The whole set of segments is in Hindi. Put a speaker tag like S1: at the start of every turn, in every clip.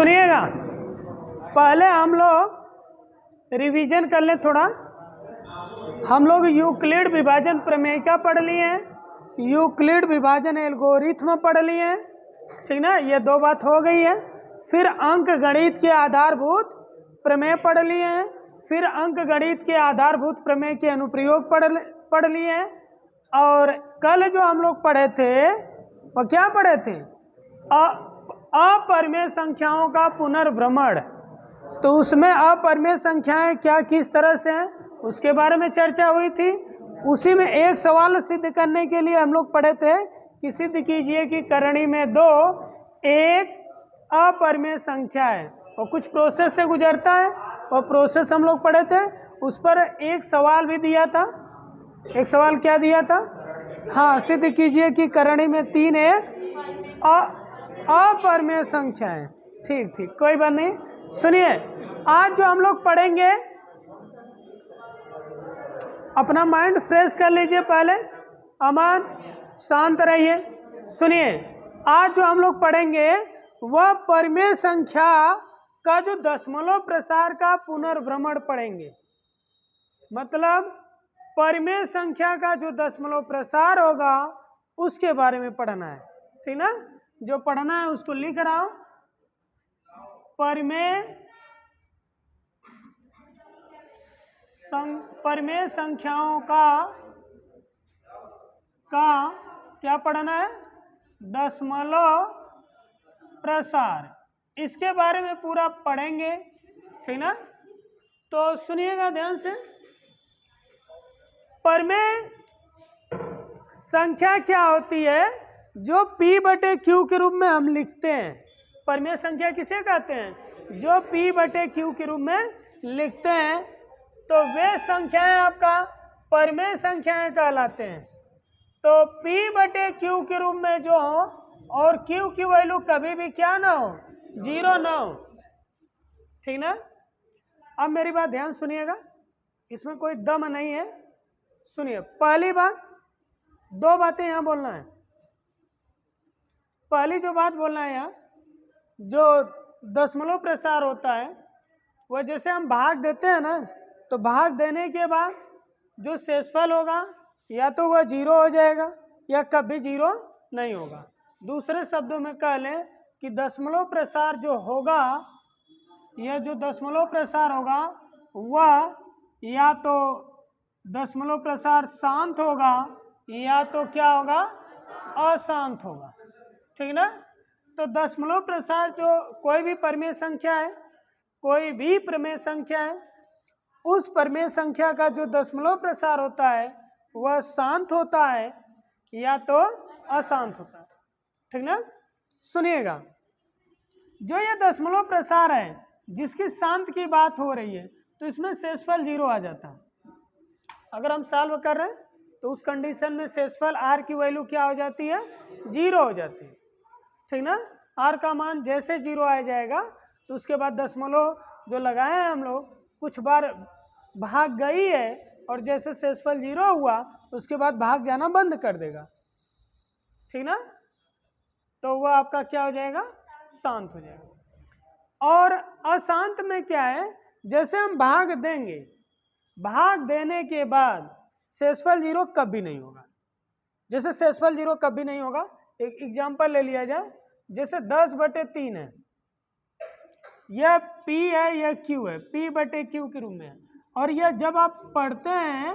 S1: सुनिएगा, पहले हम लोग रिवीजन कर लें थोड़ा। हम लोग यूक्लिड विभाजन प्रमेयिका पढ़ लिए हैं, यूक्लिड विभाजन एल्गोरिथ्म पढ़ लिए हैं, ठीक ना, ये दो बात हो गई है। फिर अंक गणित के आधारभूत प्रमेय पढ़ लिए हैं, फिर अंक गणित के आधारभूत प्रमेय के अनुप्रयोग पढ़ लिए हैं। और कल जो हम लोग पढ़े थे वो क्या पढ़े थे? अपरिमेय संख्याओं का पुनर्भ्रमण। तो उसमें अपरिमेय संख्याएं क्या किस तरह से हैं उसके बारे में चर्चा हुई थी। उसी में एक सवाल सिद्ध करने के लिए हम लोग पढ़े थे कि सिद्ध कीजिए कि करणी में दो एक अपरिमेय संख्या है और कुछ प्रोसेस से गुजरता है, और प्रोसेस हम लोग पढ़े थे। उस पर एक सवाल भी दिया था। एक सवाल क्या दिया था? हाँ, सिद्ध कीजिए कि करणी में तीन एक अपरिमेय संख्या है। ठीक ठीक, कोई बात नहीं। सुनिए, आज जो हम लोग पढ़ेंगे, अपना माइंड फ्रेश कर लीजिए, पहले अमन शांत रहिए। सुनिए, आज जो हम लोग पढ़ेंगे वह परिमेय संख्या का जो दशमलव प्रसार का पुनर्भ्रमण पढ़ेंगे। मतलब परिमेय संख्या का जो दशमलव प्रसार होगा उसके बारे में पढ़ना है, ठीक ना। जो पढ़ना है उसको लिख रहा हूं। परिमेय संख्याओं का क्या पढ़ना है? दशमलव प्रसार, इसके बारे में पूरा पढ़ेंगे, ठीक ना। तो सुनिएगा ध्यान से। परिमेय संख्या क्या होती है? जो P/Q के रूप में हम लिखते हैं। परिमेय संख्या किसे कहते हैं? जो P/Q के रूप में लिखते हैं, तो वे संख्याएं आपका परिमेय संख्याएं कहलाते हैं। तो P/Q के रूप में जो हो और Q की वैल्यू कभी भी क्या ना हो, जीरो ना हो, ठीक ना। अब मेरी बात ध्यान सुनिएगा, इसमें कोई दम नहीं है। सुनिए, पहली बात, दो बातें यहां बोलना है। पहली जो बात बोलना है यहाँ, जो दशमलव प्रसार होता है वह जैसे हम भाग देते हैं ना, तो भाग देने के बाद जो शेषफल होगा या तो वह जीरो हो जाएगा या कभी जीरो नहीं होगा। दूसरे शब्दों में कह लें कि दशमलव प्रसार जो होगा, यह जो दशमलव प्रसार होगा वह या तो दशमलव प्रसार शांत होगा या तो क्या होगा, अशांत होगा, ठीक ना। तो दशमलव प्रसार जो कोई भी परिमेय संख्या है, कोई भी प्रमेय संख्या है, उस परिमेय संख्या का जो दशमलव प्रसार होता है वह शांत होता है या तो अशांत होता है, ठीक ना। सुनिएगा, जो ये दशमलव प्रसार है जिसकी शांत की बात हो रही है, तो इसमें शेषफल जीरो आ जाता है। अगर हम सॉल्व कर रहे हैं तो उस कंडीशन में शेषफल r की वैल्यू क्या हो जाती है, जीरो हो जाती है, ठीक ना। r का मान जैसे जीरो आ जाएगा तो उसके बाद दशमलव जो लगाए हैं हम लोग कुछ बार भाग गई है, और जैसे शेषफल जीरो हुआ उसके बाद भाग जाना बंद कर देगा, ठीक ना। तो वह आपका क्या हो जाएगा, शांत हो जाएगा। और अशांत में क्या है, जैसे हम भाग देंगे, भाग देने के बाद शेषफल जीरो कभी नहीं होगा। जैसे शेषफल जीरो कभी नहीं होगा, एक एग्जांपल ले लिया जाए, जैसे 10/3 है, यह P है, यह Q है, P/Q के रूप में है। और यह जब आप पढ़ते हैं,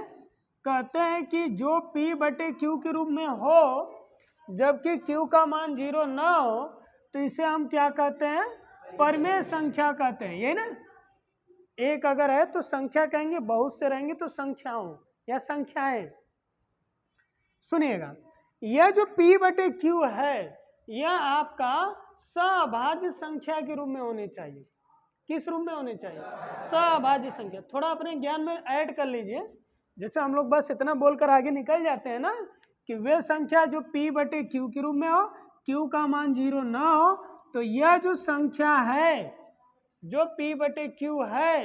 S1: कहते हैं कि जो P/Q के रूप में हो जबकि Q का मान जीरो ना हो, तो इसे हम क्या कहते हैं, परिमेय संख्या कहते हैं, यही ना। एक अगर है तो संख्या कहेंगे, बहुत से रहेंगे तो संख्याओं या संख्याएं। सुनिएगा, यह जो P/Q है यह आपका सअभाज्य संख्या के रूप में होनी चाहिए। किस रूप में होनी चाहिए? सअभाज्य संख्या। थोड़ा अपने ज्ञान में ऐड कर लीजिए। जैसे हम लोग बस इतना बोलकर आगे निकल जाते हैं ना कि वे संख्या जो P/Q के रूप में हो, Q का मान जीरो ना हो, तो यह जो संख्या है जो P/Q है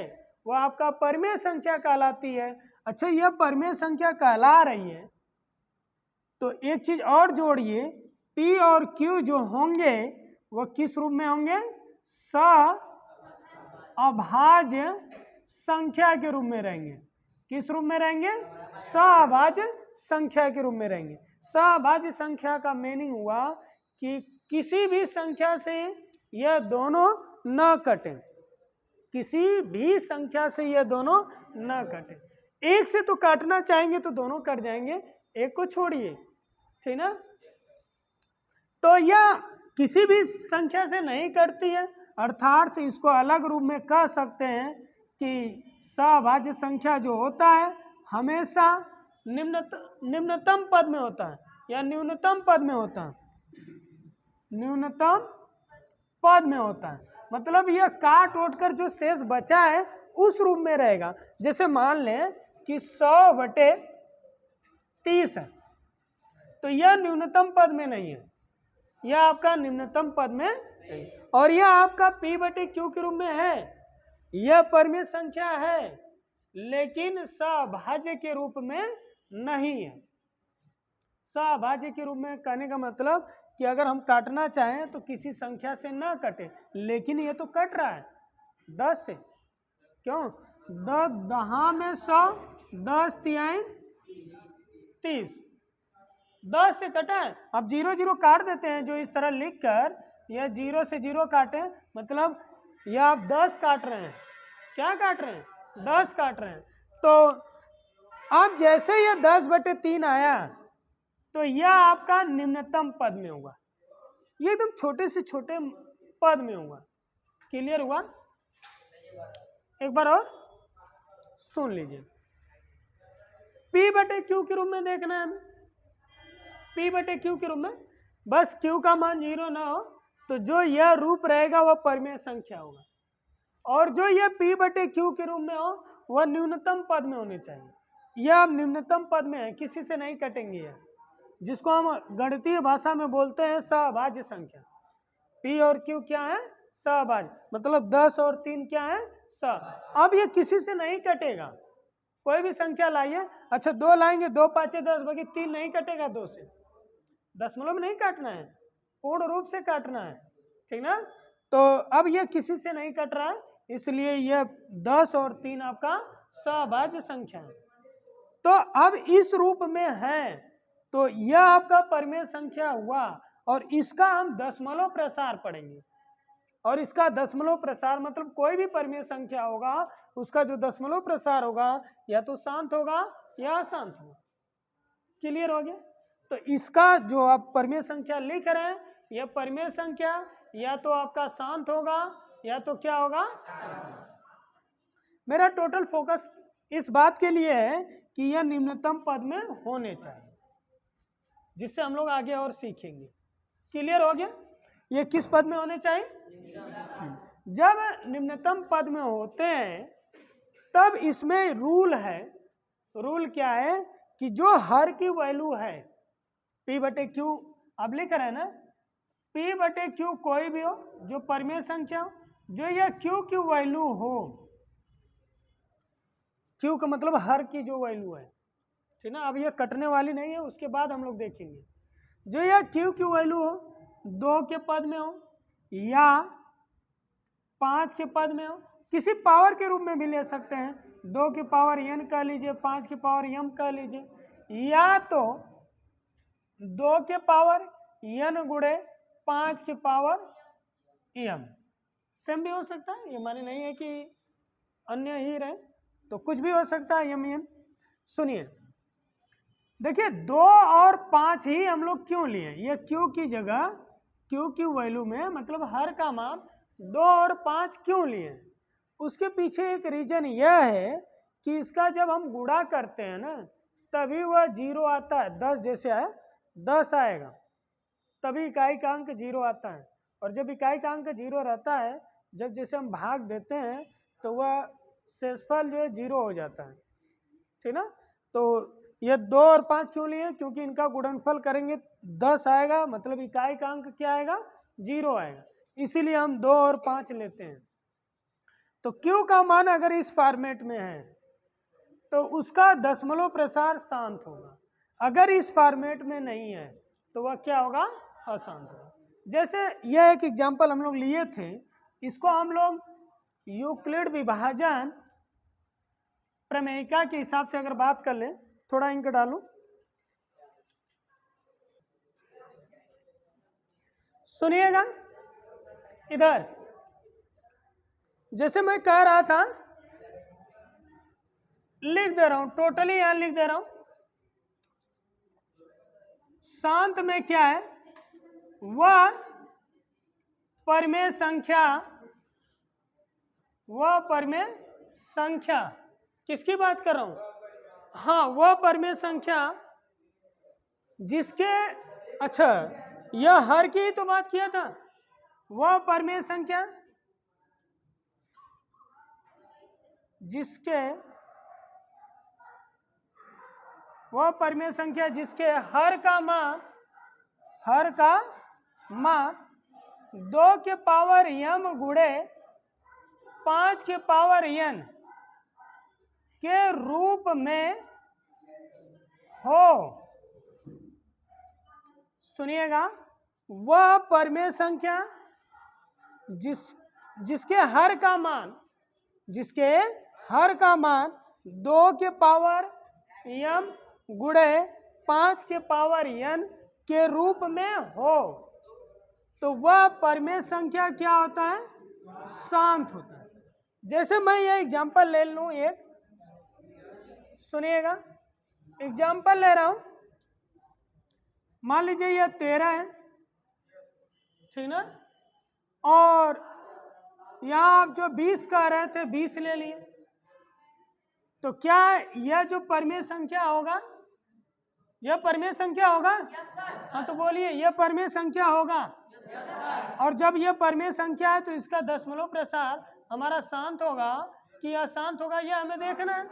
S1: वह आपका परिमेय संख्या कहलाती है। अच्छा, यह परिमेय संख्या कहला रही है तो एक चीज और जोड़िए, P और Q जो होंगे वह किस रूप में होंगे, सअभाज्य संख्या के रूप में रहेंगे। किस रूप में रहेंगे? सअभाज्य संख्या के रूप में रहेंगे। सअभाज्य संख्या का मीनिंग हुआ कि किसी भी संख्या से यह दोनों न कटें, किसी भी संख्या से यह दोनों न कटें। एक से तो काटना चाहेंगे तो दोनों कट जाएंगे, एक को छोड़िए, ठीक ना। तो यह किसी भी संख्या से नहीं कटती है, अर्थात इसको अलग रूप में कह सकते हैं कि सअभाज्य संख्या जो होता है हमेशा निम्नतम पद में होता है या न्यूनतम पद में होता है, न्यूनतम पद में होता है। मतलब यह काट ओट कर जो शेष बचा है उस रूप में रहेगा। जैसे मान लें कि 100/30 है, तो यह न्यूनतम पद में नहीं है, यह आपका निम्नतम पद में है, और यह आपका P/Q के रूप में है। यह परिमेय संख्या है लेकिन सअभाज्य के रूप में नहीं है। सअभाज्य के रूप में कहने का मतलब कि अगर हम काटना चाहें तो किसी संख्या से ना कटे, लेकिन ये तो कट रहा है 10 से। क्यों? 10 में 100, 10 तिहाई 30, 10 से कटा है। अब 0 0 काट देते हैं, जो इस तरह लिख कर यह 0 से 0 काटे, मतलब यह आप 10 काट रहे हैं। क्या काट रहे हैं? 10 काट रहे हैं। तो अब जैसे यह 10/3 आया तो यह आपका निम्नतम पद में होगा, ये एकदम छोटे से छोटे पद में होगा। क्लियर हुआ? एक बार और सुन लीजिए। P/Q के रूप में देखना है हमें, P/Q के रूप में बस Q का मान 0 ना हो तो जो यह रूप रहेगा वह परिमेय संख्या होगा, और जो यह P/Q के रूप में हो वह न्यूनतम पद में होने चाहिए। यह अब निम्नतम पद में है, किसी से नहीं कटेंगे यह, जिसको हम गणितीय भाषा में बोलते हैं सअभाज्य संख्या। P और Q क्या है? सअभाज्य, मतलब 10 और 3 क्या है? स। अब ये किसी से नहीं कटेगा, कोई भी संख्या लाइए। अच्छा 2 लाएंगे, 2 5 10, बाकी 3 नहीं कटेगा 2 से। दशमलव में नहीं काटना है, पूर्ण रूप से काटना है, ठीक ना। तो अब यह किसी से नहीं कट रहा है, इसलिए यह 10 और 3 आपका सअभाज्य संख्या है। तो अब इस रूप में है तो यह आपका परिमेय संख्या हुआ, और इसका हम दशमलव प्रसार पढ़ेंगे। और इसका दशमलव प्रसार मतलब कोई भी परिमेय संख्या होगा उसका जो दशमलव प्रसार होगा या तो शांत होगा या अशांत होगा। क्लियर हो गया? तो इसका जो आप परिमेय संख्या लिख रहे हैं, यह परिमेय संख्या या तो आपका शांत होगा या तो क्या होगा? मेरा टोटल फोकस इस बात के लिए है कि यह निम्नतम पद में होने चाहिए, जिससे हम लोग आगे और सीखेंगे। क्लियर हो गया? ये किस पद में होने चाहिए? जब निम्नतम पद में होते हैं तब इसमें रूल है। रूल क्या है कि जो हर की वैल्यू है P/Q, अब लिख रहे हैं ना, P/Q कोई भी हो, जो परिमेय संख्या हो, जो यह Q की वैल्यू हो, Q का मतलब हर की जो वैल्यू है, ठीक ना। अब यह कटने वाली नहीं है, उसके बाद हम लोग देखेंगे। जो यह Q की वैल्यू हो 2 के पद में हो या 5 के पद में हो, किसी पावर के रूप में भी ले सकते हैं। 2 की पावर n कह लीजिए, 5 की पावर m कह लीजिए, या तो 2 के पावर n गुणे 5 की पावर m, सेम भी हो सकता है। ये माने नहीं है कि अन्य ही रहे, तो कुछ भी हो सकता है m n। सुनिए, देखिए 2 और 5 ही हम लोग क्यों लिए? ये Q की जगह Q की वैल्यू में मतलब हर का मान 2 और 5 क्यों लिए? उसके पीछे एक रीजन यह है कि इसका जब हम गुणा करते हैं ना तभी वह 0 आता है। 10 जैसे है 10 आएगा, तभी इकाई का अंक 0 आता है। और जब इकाई का अंक 0 रहता है, जब जैसे हम भाग देते हैं तो वह शेषफल जो है 0 हो जाता है, ठीक ना। तो ये 2 और 5 क्यों लिए? क्योंकि इनका गुणनफल करेंगे 10 आएगा, मतलब इकाई का अंक क्या आएगा? 0 आएगा, इसीलिए हम 2 और 5 लेते हैं। तो Q का मान अगर इस फॉर्मेट में है तो उसका दशमलव प्रसार शांत होगा, अगर इस फॉर्मेट में नहीं है तो वह क्या होगा? अशांत होगा। जैसे यह एक एग्जाम्पल हम लोग लिए थे, इसको हम लोग यूक्लिड विभाजन प्रमेयिका के हिसाब से अगर बात कर लें, थोड़ा इंक डालूं, सुनिएगा इधर, जैसे मैं कह रहा था, लिख दे रहा हूं, टोटली यहां लिख दे रहा हूं। शांत में क्या है, वह परिमेय संख्या, वह परिमेय संख्या, किसकी बात कर रहा हूं, हाँ, वह परिमेय संख्या जिसके, अच्छा यह हर की ही तो बात किया था, वह परिमेय संख्या जिसके, वह परिमेय संख्या जिसके हर का मान 2 के पावर m गुणे 5 के पावर n के रूप में हो। सुनिएगा, वह परिमेय संख्या जिसके हर का मान 2 के पावर m गुणे 5 के पावर n के रूप में हो, तो वह परिमेय संख्या क्या होता है, शांत होता है। जैसे मैं ये एग्जांपल ले लूं, एक सुनिएगा, एग्जांपल ले रहा हूं, मान लीजिए ये 13 है, ठीक ना, और यहां आप जो 20 कह रहे थे 20 ले लिए, तो क्या यह जो परिमेय संख्या होगा, यह परिमेय संख्या होगा? हाँ, तो बोलिए, यह परिमेय संख्या होगा। और जब यह परिमेय संख्या है तो इसका दशमलव प्रसार हमारा शांत होगा कि अशांत होगा, यह हमें देखना है।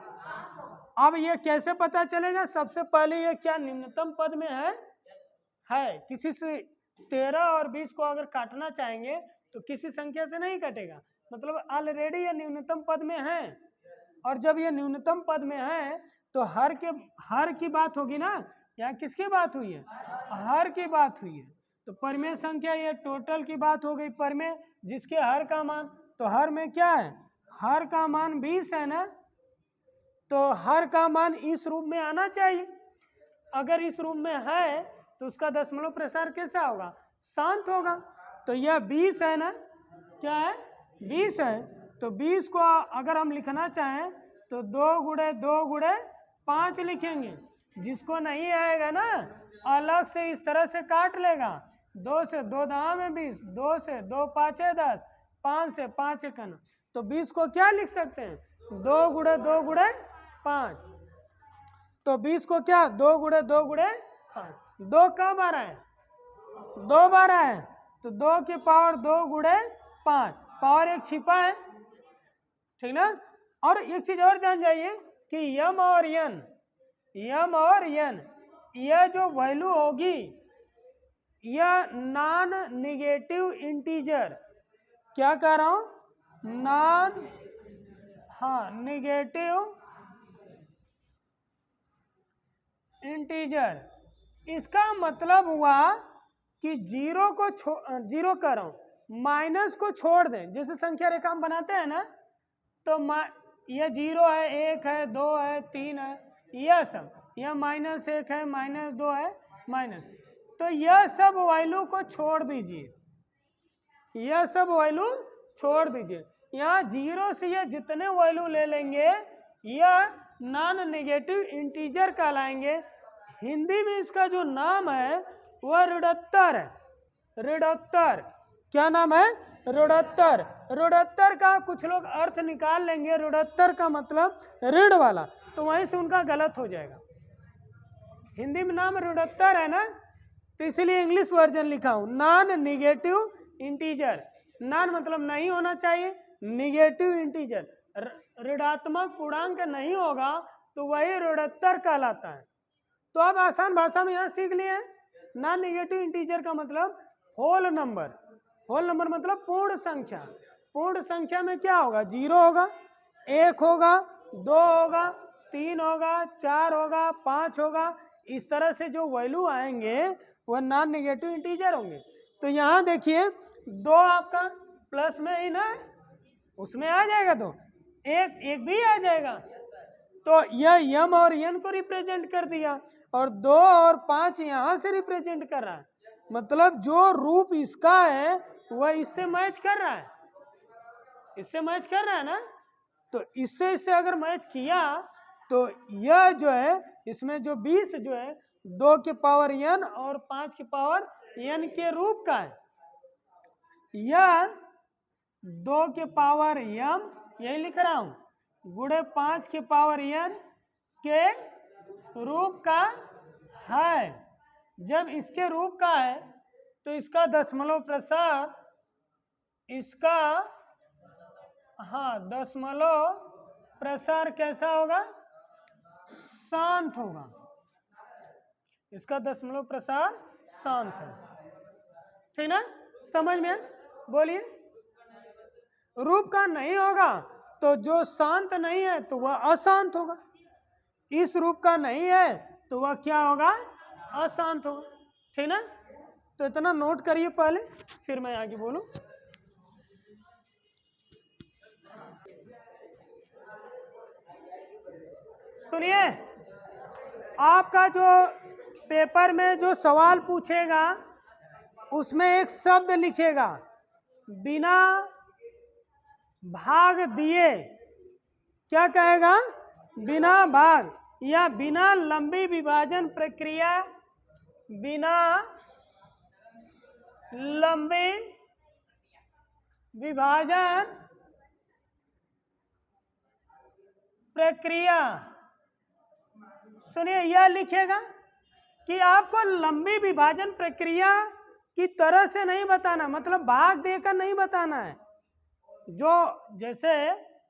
S1: अब यह कैसे पता चलेगा? सबसे पहले यह क्या निम्नतम पद में है? किसी से 13 और 20 को अगर काटना चाहेंगे तो किसी संख्या से नहीं कटेगा, मतलब ऑलरेडी यह न्यूनतम पद में है। और जब यह न्यूनतम पद में है तो हर की बात होगी ना, यहाँ किसकी बात हुई है? हर की बात हुई है। तो परिमेय संख्या ये टोटल की बात हो गई, परिमेय जिसके हर का मान, तो हर में क्या है? हर का मान 20 है ना, तो हर का मान इस रूप में आना चाहिए। अगर इस रूप में है तो उसका दशमलव प्रसार कैसा होगा? शांत होगा। तो यह 20 है ना, क्या है? 20 है। तो 20 को अगर हम लिखना चाहें तो 2 गुणे 2 गुणे 5 लिखेंगे। जिसको नहीं आएगा ना, अलग से इस तरह से काट लेगा। 2 से 2 दहा में 20, 2 से 2 पाँचे 10, 5 से 5 एकन। तो 20 को क्या लिख सकते हैं? 2 गुणे 2 गुणे 5। तो 20 को क्या? 2 गुणे 2 गुणे 5। 2 कब आ रहा है? 2 बार आया है। तो 2 की पावर 2 गुणे 5, पावर एक छिपा है, ठीक ना। और एक चीज और जान जाइए कि यम और यन, यह जो वैल्यू होगी यह नॉन निगेटिव इंटीजर, क्या कह रहा हूं? Negative integer. इसका मतलब हुआ कि जीरो कर रहा हूं, माइनस को छोड़ दें। जैसे संख्या रेखा हम बनाते हैं ना, तो यह 0 है, 1 है, 2 है, 3 है, यह सब, यह -1 है, -2 है, माइनस। तो यह सब वैल्यू को छोड़ दीजिए, यह सब वैल्यू छोड़ दीजिए। यहाँ 0 से यह जितने वैल्यू ले लेंगे यह नॉन नेगेटिव इंटीजर कहलाएंगे। हिंदी में इसका जो नाम है वह ऋणोत्तर है। ऋणोत्तर, क्या नाम है? ऋणोत्तर। ऋणोत्तर का कुछ लोग अर्थ निकाल लेंगे, ऋणोत्तर का मतलब ऋण वाला, तो वहीं से उनका गलत हो जाएगा। हिंदी में नाम ऋणोत्तर है ना, तो इसलिए इंग्लिश वर्जन लिखा हूं, नॉन निगेटिव इंटीजर। नॉन मतलब नहीं होना चाहिए, निगेटिव इंटीजर ऋणात्मक पूर्णांक नहीं होगा तो वही ऋणोत्तर कहलाता है। तो अब आसान भाषा में यहाँ सीख लिए हैं, नॉन निगेटिव इंटीजर का मतलब होल नंबर। होल नंबर मतलब पूर्ण संख्या। पूर्ण संख्या में क्या होगा? 0 होगा, 1 होगा, 2 होगा, 3 होगा, 4 होगा, 5 होगा। इस तरह से जो वैल्यू आएंगे वह नॉन नेगेटिव इंटीजर होंगे। तो यहाँ देखिए 2 आपका प्लस में ही ना, उसमें आ जाएगा तो एक एक भी आ जाएगा। तो यह m और n को रिप्रेजेंट कर दिया और 2 और 5 यहाँ से रिप्रेजेंट कर रहा है। मतलब जो रूप इसका है वह इससे मैच कर रहा है, इससे मैच कर रहा है ना। तो इससे इससे अगर मैच किया तो यह जो है इसमें जो 20 जो है 2 के पावर n और 5 के पावर n के रूप का है। यह 2 के पावर m यही लिख रहा हूं गुणे 5 के पावर n के रूप का है। जब इसके रूप का है तो इसका दशमलव प्रसार, इसका दशमलव प्रसार कैसा होगा? शांत होगा। इसका दशमलव प्रसार शांत है, ठीक ना? समझ में? बोलिए। रूप का नहीं होगा तो जो शांत नहीं है तो वह अशांत होगा। इस रूप का नहीं है तो वह क्या होगा? अशांत होगा, ठीक ना? तो इतना नोट करिए पहले, फिर मैं आगे बोलूं। सुनिए, आपका जो पेपर में जो सवाल पूछेगा उसमें एक शब्द लिखेगा बिना भाग दिए। क्या कहेगा? बिना भाग या बिना लंबी विभाजन प्रक्रिया, बिना लंबी विभाजन प्रक्रिया। सुनिए, यह लिखेगा कि आपको लंबी विभाजन प्रक्रिया की तरह से नहीं बताना, मतलब भाग देकर नहीं बताना है। जो जैसे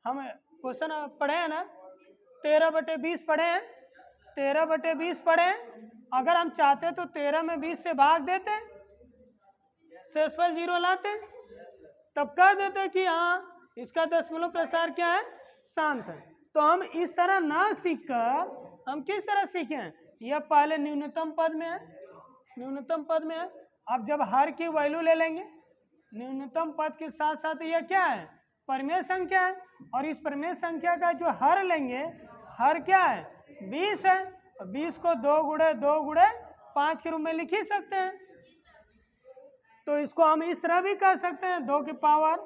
S1: हम क्वेश्चन पढ़े हैं ना, 13/20 पढ़े हैं, 13/20 पढ़े हैं। अगर हम चाहते तो 13 में 20 से भाग देते, शेषफल 0 लाते, तब कह देते कि हाँ इसका दशमलव प्रसार क्या है? शांत है। तो हम इस तरह ना सीखकर हम किस तरह सीखें? यह पहले न्यूनतम पद में है, न्यूनतम पद में है। अब जब हर की वैल्यू ले लेंगे, न्यूनतम पद के साथ साथ यह क्या है? परिमेय संख्या है। और इस परिमेय संख्या का जो हर लेंगे, हर क्या है? 20 है। 20 को 2 गुणे 2 गुणे 5 के रूप में लिख ही सकते हैं। तो इसको हम इस तरह भी कह सकते हैं 2 की पावर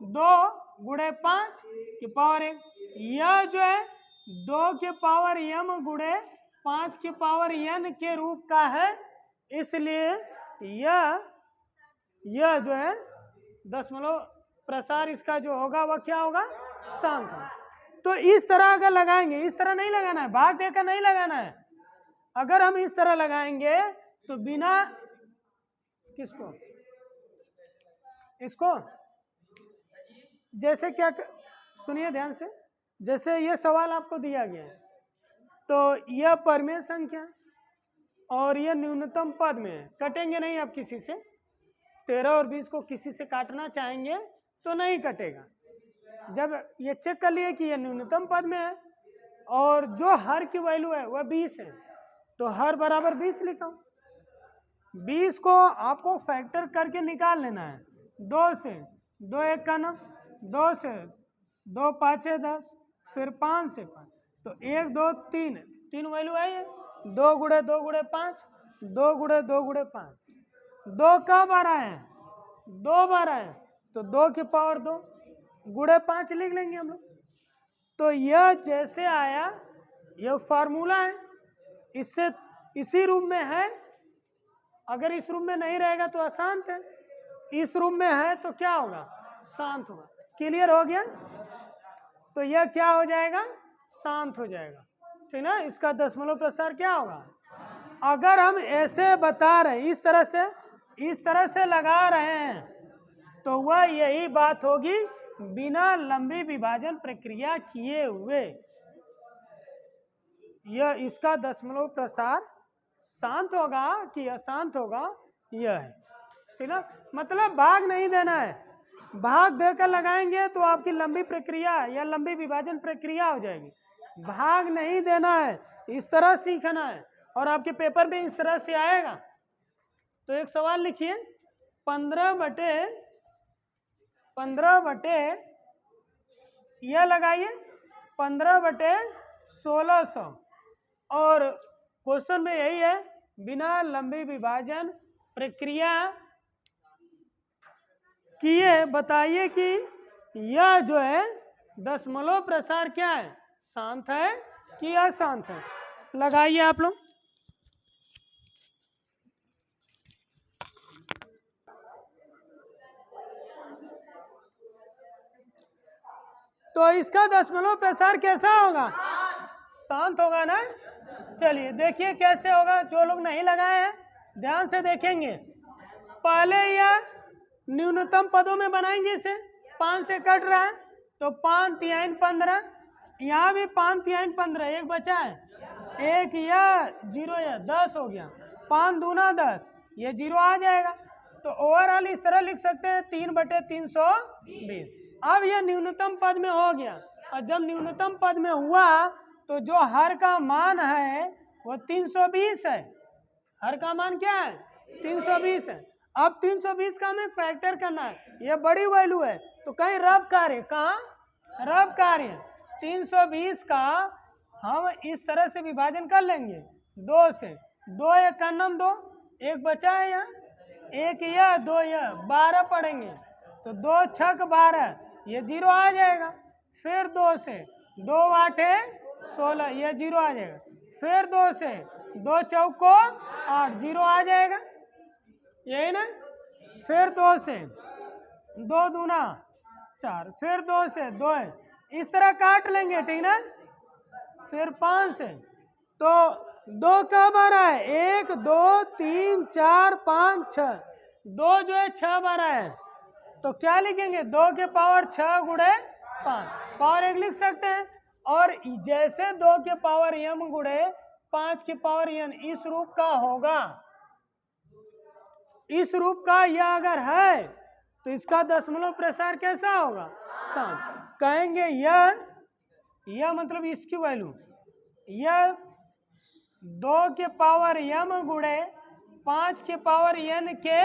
S1: 2 गुणे 5 की पावर 1। यह जो है 2 के पावर m गुणे 5 के पावर n के रूप का है, इसलिए यह जो है दशमलव प्रसार इसका जो होगा वह क्या होगा? शांत होगा। तो इस तरह अगर लगाएंगे, इस तरह नहीं लगाना है, भाग देकर नहीं लगाना है। अगर हम इस तरह लगाएंगे तो बिना किसको, इसको जैसे क्या सुनिए ध्यान से, जैसे ये सवाल आपको दिया गया है तो यह परिमेय संख्या और यह न्यूनतम पद में है, कटेंगे नहीं आप किसी से। 13 और 20 को किसी से काटना चाहेंगे तो नहीं कटेगा। जब ये चेक कर लिए कि यह न्यूनतम पद में है और जो हर की वैल्यू है वह 20 है, तो हर बराबर 20 लिखा। 20 को आपको फैक्टर करके निकाल लेना है। 2 से 2 1 का 9, 2 से 2 5 10, फिर 5 से 5, तो 1 2 3 3 वैल्यू आई है। 2 गुणे 2 गुणे 5, 2 गुणे 2 गुणे 5, 2 कब आ रहा है? 2 बार आए, तो 2 की पावर 2 गुणे 5 लिख लेंगे हम लोग। तो यह जैसे आया यह फार्मूला है, इससे इसी रूप में है। अगर इस रूप में नहीं रहेगा तो अशांत है, इस रूप में है तो क्या होगा? शांत होगा। क्लियर हो गया? तो यह क्या हो जाएगा? शांत हो जाएगा, ठीक ना? इसका दशमलव प्रसार क्या होगा? अगर हम ऐसे बता रहे हैं, इस तरह से लगा रहे हैं, तो वह यही बात होगी बिना लंबी विभाजन प्रक्रिया किए हुए। यह इसका दशमलव प्रसार शांत होगा कि अशांत होगा, यह है, ठीक ना? मतलब भाग नहीं देना है। भाग देकर लगाएंगे तो आपकी लंबी प्रक्रिया या लंबी विभाजन प्रक्रिया हो जाएगी। भाग नहीं देना है, इस तरह सीखना है और आपके पेपर में इस तरह से आएगा। तो एक सवाल लिखिए, 15/15 15/, यह लगाइए 15/1600। और क्वेश्चन में यही है, बिना लंबी विभाजन प्रक्रिया किए बताइए कि यह जो है दशमलव प्रसार क्या है, शांत है कि अशांत है। लगाइए आप लोग। तो इसका दशमलव प्रसार कैसा होगा, शांत होगा ना। चलिए देखिए कैसे होगा। जो लोग नहीं लगाए हैं ध्यान से देखेंगे। पहले यह न्यूनतम पदों में बनाएंगे, इसे 5 से कट रहा है तो 5 तिहाई 15, यहाँ भी 5 तिहाई 15, एक बचा है, एक या 0 या 10 हो गया, 5 दूना 10, ये 0 आ जाएगा। तो ओवरऑल इस तरह लिख सकते हैं 3/320। अब यह न्यूनतम पद में हो गया, और जब न्यूनतम पद में हुआ तो जो हर का मान है वो 320 है। हर का मान क्या है, 320 है। अब 320 का हमें फैक्टर करना है, यह बड़ी वैल्यू है तो कहीं रब कार्य, कहाँ रब कार्य, 320 का हम इस तरह से विभाजन कर लेंगे 2 से, 2 1 2, एक बचा है यहाँ, एक या 2 या 12 पढ़ेंगे तो 2 6 12, ये 0 आ जाएगा। फिर 2 से 2 8 16, ये 0 आ जाएगा। फिर 2 से 2 चौको 8, 0 आ जाएगा, यही ना। फिर 2 से 2 दूना 4, फिर 2 से 2, इस तरह काट लेंगे, ठीक ना। फिर 5 से तो 2 कब आ रहा है, 1 2 3 4 5 6, 2 जो है 6 बार है तो क्या लिखेंगे, 2 के पावर 6 गुणे 5, पावर 1 लिख सकते हैं। और जैसे 2 के पावर m गुणे 5 के पावर n इस रूप का होगा, इस रूप का यह अगर है तो इसका दशमलव प्रसार कैसा होगा, शांत। कहेंगे यह मतलब इसकी वैल्यू, यह 2 के पावर m गुणे 5 के पावर n के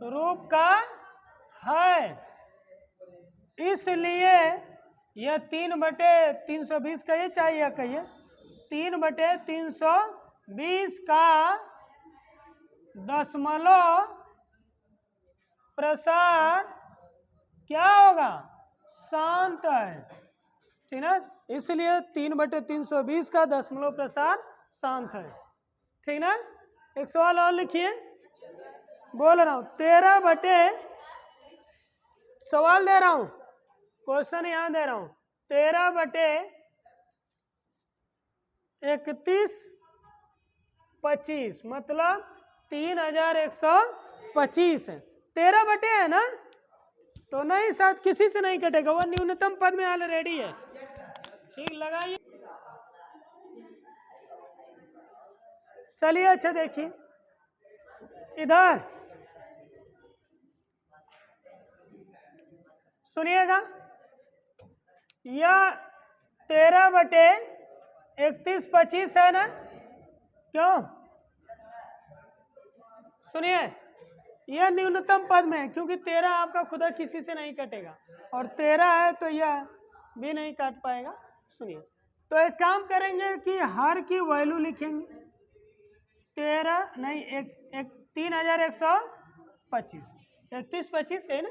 S1: रूप का है, इसलिए यह 3/320 का ये चाहिए, कहिए 3/320 का दशमलव प्रसार क्या होगा, शांत है, ठीक ना। इसलिए 3/320 का दशमलव प्रसार शांत है, ठीक ना। एक सवाल और लिखिए, बोल रहा हूं 13/, सवाल दे रहा हूं, क्वेश्चन यहां दे रहा हूं, 13/3125 मतलब 3125 है। 13/, है ना, तो नहीं शायद किसी से नहीं कटेगा, वो न्यूनतम पद में ऑलरेडी है, ठीक। लगाइए। चलिए अच्छा देखिए इधर सुनिएगा, यह 13/3125 है ना, क्यों, सुनिए यह न्यूनतम पद में है क्योंकि 13 आपका खुदा किसी से नहीं कटेगा, और 13 है तो यह भी नहीं काट पाएगा। सुनिए, तो एक काम करेंगे कि हर की वैल्यू लिखेंगे, 13 नहीं, एक 3125, 3125 है ना।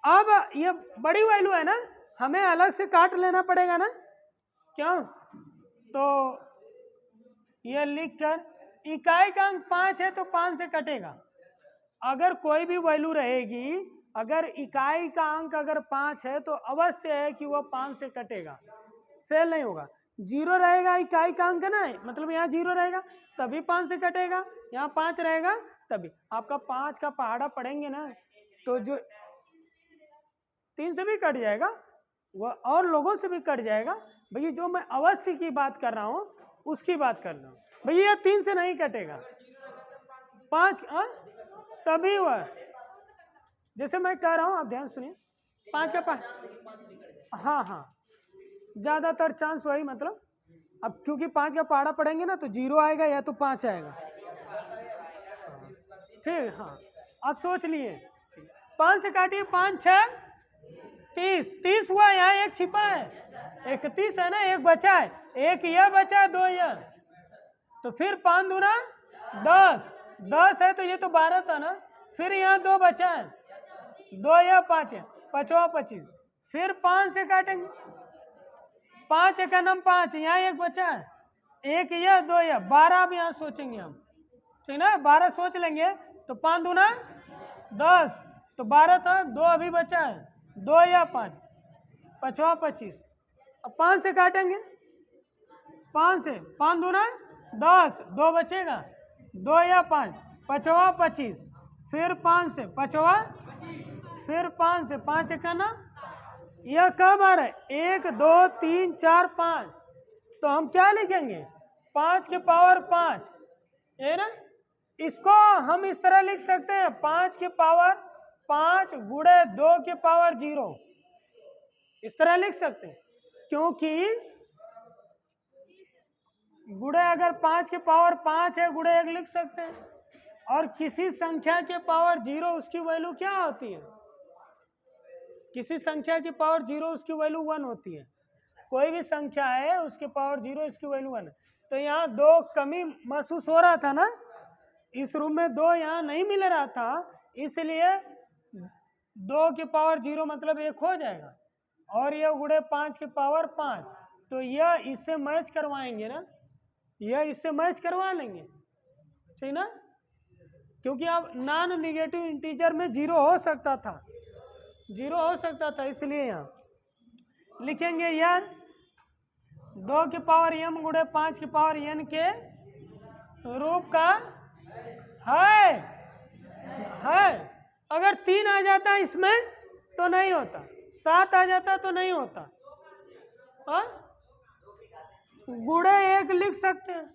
S1: अब ये बड़ी वैल्यू है ना, हमें अलग से काट लेना पड़ेगा ना, क्यों, तो ये लिखकर इकाई का अंक 5 है तो 5 से कटेगा। अगर कोई भी वैल्यू रहेगी, अगर इकाई का अंक अगर 5 है तो अवश्य है कि वह 5 से कटेगा, फेल नहीं होगा। 0 रहेगा इकाई का अंक ना, मतलब यहाँ 0 रहेगा तभी 5 से कटेगा, यहाँ 5 रहेगा तभी। आपका 5 का पहाड़ा पढ़ेंगे ना तो जो 3 से भी कट जाएगा, वह और लोगों से भी कट जाएगा। भैया जो मैं अवश्य की बात कर रहा हूँ उसकी बात कर रहा हूँ, भैया 3 से नहीं कटेगा, 5 तभी वह, जैसे मैं कह रहा हूँ आप ध्यान सुनिए, 5 का हाँ हाँ ज्यादातर चांस वही, मतलब अब क्योंकि 5 का पहाड़ा पढ़ेंगे ना तो 0 आएगा या तो 5 आएगा, ठीक। हाँ अब सोच लिए, 5 से काटिए, 5 6 30, 30 हुआ, यहाँ एक छिपा है, 31 है ना, एक बचा है, एक यह बचा है, 2 यह, तो फिर 5 दूना 10, 10 है तो ये तो 12 था ना, फिर यहाँ 2 बचा है, 2 यह 5 है, 5वां 25, फिर 5 से काटेंगे, 5 एक नम 5, यहाँ एक बचा है, एक यह 2 यह, 12 अब यहाँ सोचेंगे हम, ठीक ना, 12 सोच लेंगे तो 5 दूना 10, तो 12 था, 2 अभी बचा है, 2 या 5, 5वां 25, अब 5 से काटेंगे, 5 से, 5 दूना 10, 2 बचेगा, 2 या 5, 5वां 25, फिर 5 से 5वां, फिर 5 से 5 एक ना, यह कब आ रहा है, 1 2 3 4 5, तो हम क्या लिखेंगे, 5 के पावर 5, ये ना, इसको हम इस तरह लिख सकते हैं, 5 के पावर 5 गुणे 2 के पावर 0, इस तरह लिख सकते हैं, क्योंकि गुणे अगर 5 के पावर 5 है, गुणे 1 लिख सकते हैं, और किसी संख्या के पावर 0 उसकी वैल्यू क्या होती है, किसी संख्या की पावर 0 उसकी वैल्यू 1 होती है, कोई भी संख्या है उसके पावर 0 इसकी वैल्यू 1 है, तो यहाँ 2 कमी महसूस हो रहा था ना, इस रूम में 2 यहाँ नहीं मिल रहा था, इसलिए 2 की पावर 0 मतलब 1 हो जाएगा, और यह गुणे 5 की पावर 5, तो यह इससे मैच करवाएंगे ना, यह इससे मैच करवा लेंगे, ठीक ना, क्योंकि अब नॉन निगेटिव इंटीजर में 0 हो सकता था, 0 हो सकता था, इसलिए यहाँ लिखेंगे यह 2 की पावर m गुणे 5 की पावर n के रूप का है, अगर 3 आ जाता इसमें तो नहीं होता, 7 आ जाता तो नहीं होता, गुणे 1 लिख सकते हैं,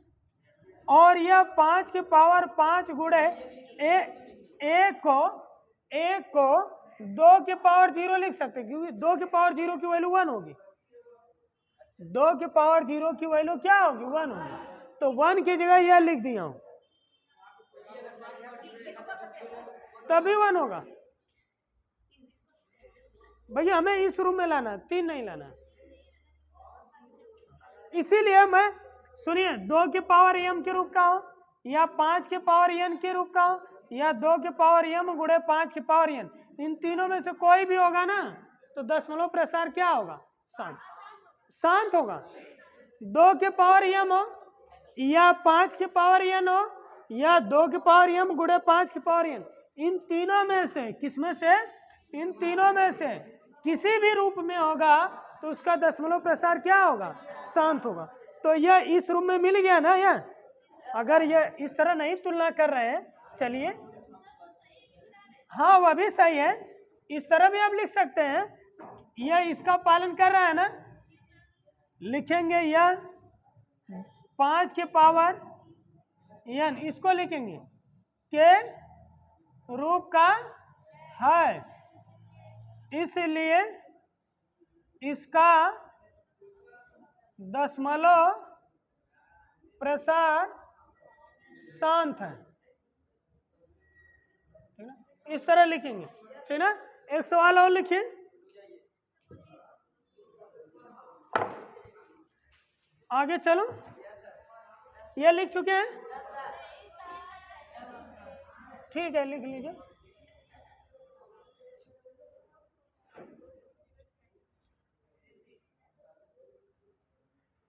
S1: और यह 5 की पावर 5 गुणे एक को 2 की पावर 0 लिख सकते हैं, क्योंकि 2 की पावर 0 की वैल्यू 1 होगी, 2 की पावर 0 की वैल्यू क्या होगी, 1 होगी, तो 1 की जगह यह लिख दिया हूं, तभी 1 होगा। भैया हमें इस रूम में लाना, 3 नहीं लाना, इसीलिए मैं, सुनिए, 2 की पावर m के रूप का हो, या 5 के पावर n के रूप का हो, या 2 के पावर m गुणे 5 के पावर n, इन तीनों में से कोई भी होगा ना, तो दशमलव प्रसार क्या होगा, शांत होगा, 2 के पावर m हो, या 5 के पावर n हो, या 2 के पावर m गुणे 5 के पावर n, इन तीनों में से किसमें से, इन तीनों में से किसी भी रूप में होगा तो उसका दशमलव प्रसार क्या होगा, शांत होगा, तो यह इस रूप में मिल गया ना, यह अगर यह इस तरह नहीं तुलना कर रहे हैं, चलिए, हाँ वह भी सही है, इस तरह भी आप लिख सकते हैं, यह इसका पालन कर रहा है ना, लिखेंगे यह 5 के पावर n, इसको लिखेंगे के रूप का है, इसलिए इसका दशमलव प्रसार शांत है, ठीक ना, इस तरह लिखेंगे, ठीक ना। एक सवाल और लिखिए, आगे चलो, ये लिख चुके हैं, ठीक है, लिख लीजिए,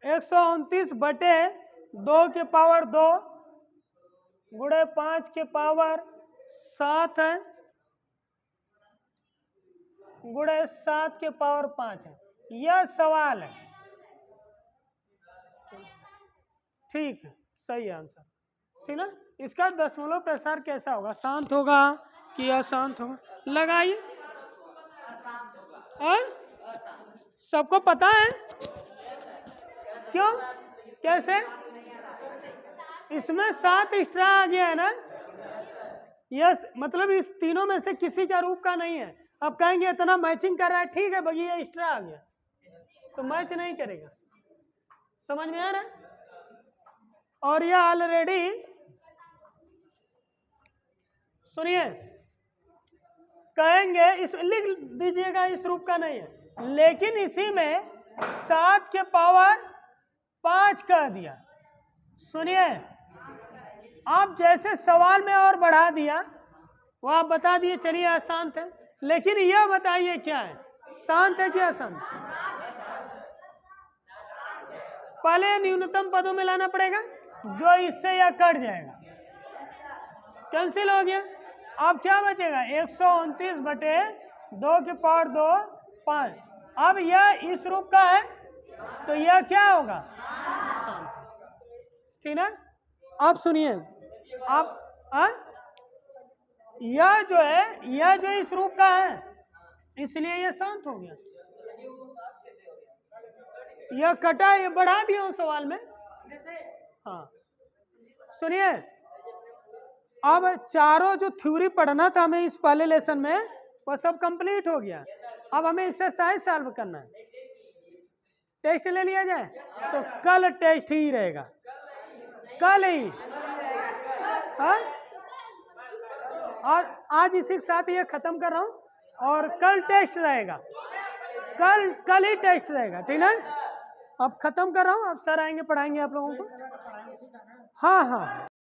S1: एक 129/2 के पावर 2 गुणे 5 के पावर 7 है, गुणे 7 के पावर 5 है, यह सवाल है, ठीक है, सही आंसर, ठीक ना, इसका दशमलव प्रसार कैसा होगा, शांत होगा कि अशांत होगा, लगाइए, सबको पता है, क्यों, कैसे, इसमें 7 एक्स्ट्रा आ गया है ना, यस, मतलब इस तीनों में से किसी का रूप का नहीं है, अब कहेंगे इतना मैचिंग कर रहा है, ठीक है भैया एक्स्ट्रा आ गया तो मैच नहीं करेगा, समझ में आ रहा है, और यह ऑलरेडी, सुनिए, कहेंगे, इस लिख दीजिएगा, इस रूप का नहीं है, लेकिन इसी में 7 के पावर 5 कह दिया। सुनिए, आप जैसे सवाल में और बढ़ा दिया वो आप बता दिए, चलिए अशांत है, लेकिन यह बताइए क्या है, शांत है क्या अशांत? पहले न्यूनतम पदों में लाना पड़ेगा, जो इससे यह कट जाएगा, कैंसिल हो गया। अब क्या बचेगा, 129 बटे 2 के पावर 2 5। अब यह इस रूप का है तो यह क्या होगा, ठीक ना। आप सुनिए, आप यह जो है, यह जो इस रूप का है इसलिए यह शांत हो गया, यह कटा, ये बढ़ा दिया हूं सवाल में। हाँ सुनिए, अब चारों जो थ्योरी पढ़ना था हमें इस पहले लेसन में वो सब कंप्लीट हो गया। अब हमें एक्सरसाइज सॉल्व करना है। टेस्ट ले लिया जाए तो कल टेस्ट ही रहेगा, कल ही। हाँ, और आज इसी के साथ ये खत्म कर रहा हूँ और कल टेस्ट रहेगा, कल ही टेस्ट रहेगा, ठीक है। अब खत्म कर रहा हूँ, अब सर आएंगे पढ़ाएंगे आप लोगों को। हाँ हाँ।